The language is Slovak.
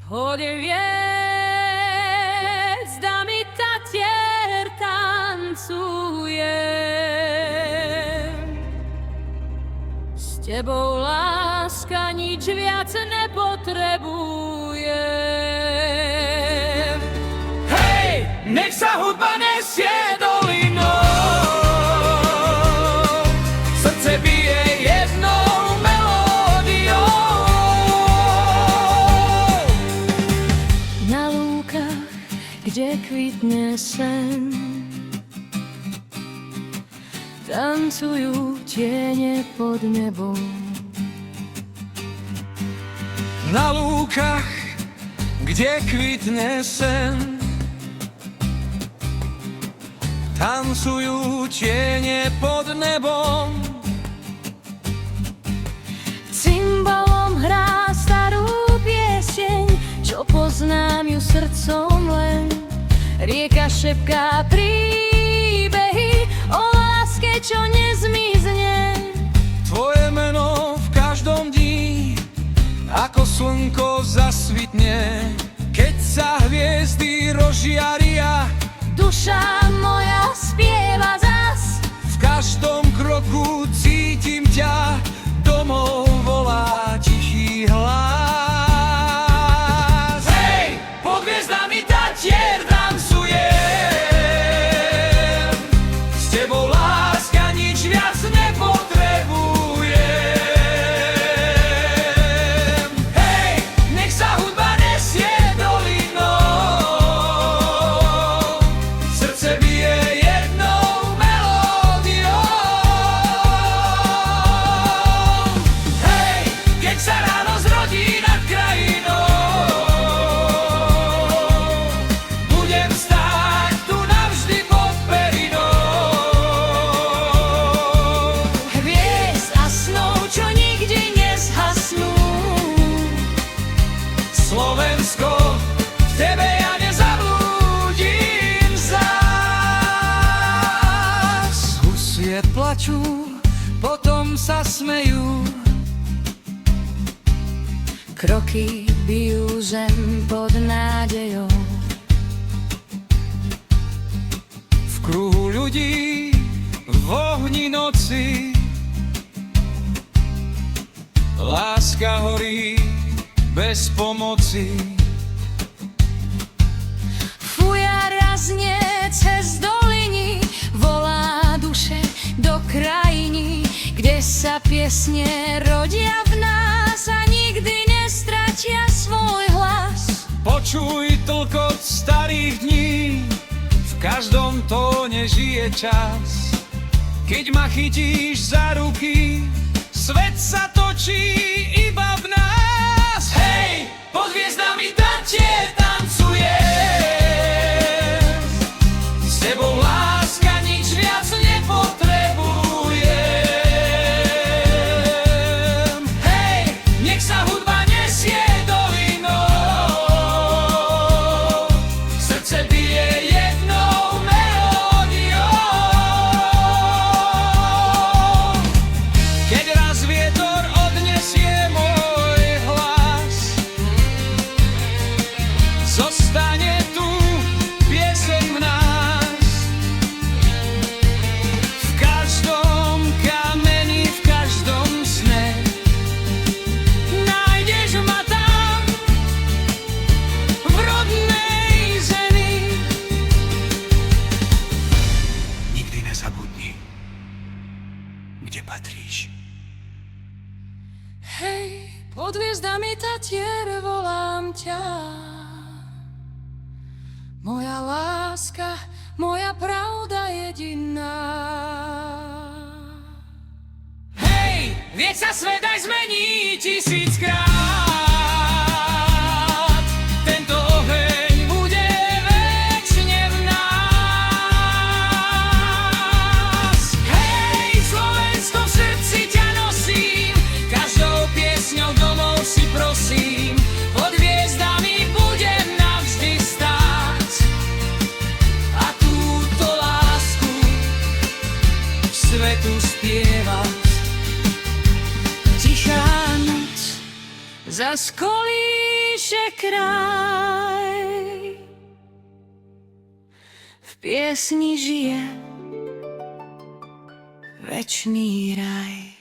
Pod hviezdami Tatier tancujem. S tebou, láska, nič viac nepotrebujem. Hej, nech sa hudba nesie dolinou, srdce bije jednou melódiou. Na lúkach, kde kvitne sen, tancujú tiene pod nebom. Na lúkach, kde kvitne sen, tancujú tiene pod nebom. Cymbalom hrá starú pieseň, čo poznám ju srdcom len. Rieka šepká príbehy o láske, čo nezmizne. Tvoje meno v každom dni ako slnko zasvitne. Keď sa hviezdy rozžiaria, Duša moja spieva zas. v každom kroku cítim ťa, domov volá tichý hlas. Hej, pod hviezdami Tatier tancujem, s tebou, láska, nič viac nepotrebujem. Hej, nech sa hudba nesie dolinou, srdce bije jednou melódiou. Hej, keď sa ráno zrodí nad krajinou, budem stáť tu navždy pod perinou. Hviezd a snov, čo nikdy nezhasnú. Slovensko, v tebe ja nezablúdim zás. Husie plačú, potom sa smejú, Kroky bijú zem pod nádejou. v kruhu ľudí, v ohni noci. Láska horí bez pomoci. Fuja raznie cez doliny, volá duše do krajiny, kde sa piesne rodia v nás a nikdy nestratia svoj hlas. Počuj tlkot starých dní, v každom tóne žije čas. Keď ma chytíš za ruky, svet sa točí iba v nás. Hej, pod hviezdami Tatier tancujem, s tebou, láska, nič viac nepotrebujem. Hej, nech sa hudba nesie dolinou, srdce bije jednou melódiou. Keď raz vietor odnesie môj hlas, zostane tu pieseň v nás. V každom kameni, v každom sne nájdeš ma tam, v rodnej zemi. Nikdy nezabudni, kde patríš. Hej, pod hviezdami Tatier volám ťa. Moja láska, moja pravda jediná. Hej, vieť sa svet aj zmení tisíckrát. Tento oheň bude večne v nás. Hej, Slovensko, v srdci ťa nosím, každou piesňou domov si prosím. Pod hviezdami budem navždy stáť a túto lásku svetu spievať. Tichá noc zas kolíša najkrajšie kraj. V piesni žije večný raj.